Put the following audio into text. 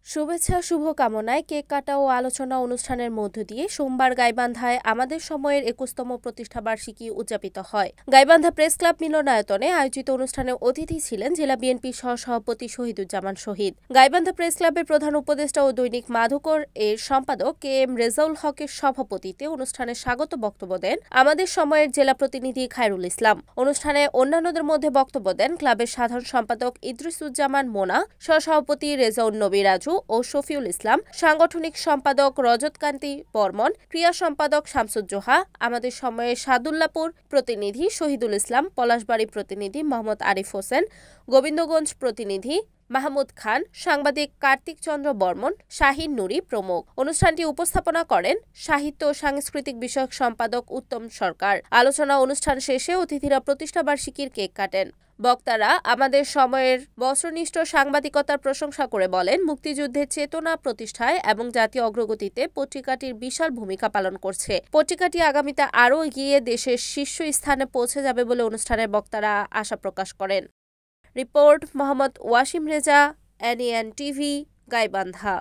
শুভেচ্ছা শুভকামনায় কেক কাটা ও আলোচনা অনুষ্ঠানের মধ্য দিয়ে সোমবার গাইবান্ধায় আমাদের সময়ের ২১তম প্রতিষ্ঠাবার্ষিকী উদযাপিত হয়। গাইবান্ধা প্রেস ক্লাব মিলনায়তনে আয়োজিত অনুষ্ঠানে অতিথি ছিলেন জেলা বিএনপির সহসভাপতি শহীদুজ্জামান শহীদ। গাইবান্ধা প্রেস ক্লাবের প্রধান উপদেষ্টা ও দৈনিক মাধুকর এর সম্পাদক কে এম রেজাউল হকের সভাপতিত্বে অনুষ্ঠানে স্বাগত বক্তব্য দেন আমাদের সময়ের জেলা প্রতিনিধি খায়রুল ইসলাম। অনুষ্ঠানে অন্যান্যদের মধ্যে বক্তব্য দেন ক্লাবের সাধারণ সম্পাদক ইদ্রিসুজ্জামান মোনা, সহসভাপতি রেজাউল নবী রাজু ও শফিউল ইসলাম, সাংগঠনিক সম্পাদক রজতকান্তি বর্মন, ক্রিয়া সম্পাদক শামসুজ্জোহা, আমাদের সময়ের সাদুল্লাপুর প্রতিনিধি শহীদুল ইসলাম, পলাশবাড়ী প্রতিনিধি মোহাম্মদ আরিফ হোসেন, গোবিন্দগঞ্জ প্রতিনিধি মাহমুদ খান, সাংবাদিক কার্তিক চন্দ্র বর্মন, শাহিন নুরি প্রমুখ। অনুষ্ঠানটি উপস্থাপনা করেন সাহিত্য ও সাংস্কৃতিক বিষয়ক সম্পাদক উত্তম সরকার। আলোচনা অনুষ্ঠান শেষে অতিথিরা প্রতিষ্ঠাবার্ষিকীর কেক কাটেন। বক্তারা আমাদের সময়ের বস্ত্রনিষ্ঠ সাংবাদিকতার প্রশংসা করে বলেন, মুক্তিযুদ্ধের চেতনা প্রতিষ্ঠায় এবং জাতীয় অগ্রগতিতে পত্রিকাটির বিশাল ভূমিকা পালন করছে। পত্রিকাটি আগামীতে আরও এগিয়ে দেশের শীর্ষ স্থানে পৌঁছে যাবে বলে অনুষ্ঠানের বক্তারা আশা প্রকাশ করেন। Report Mohammad Wasim Reza, NAN TV, Gaibandha.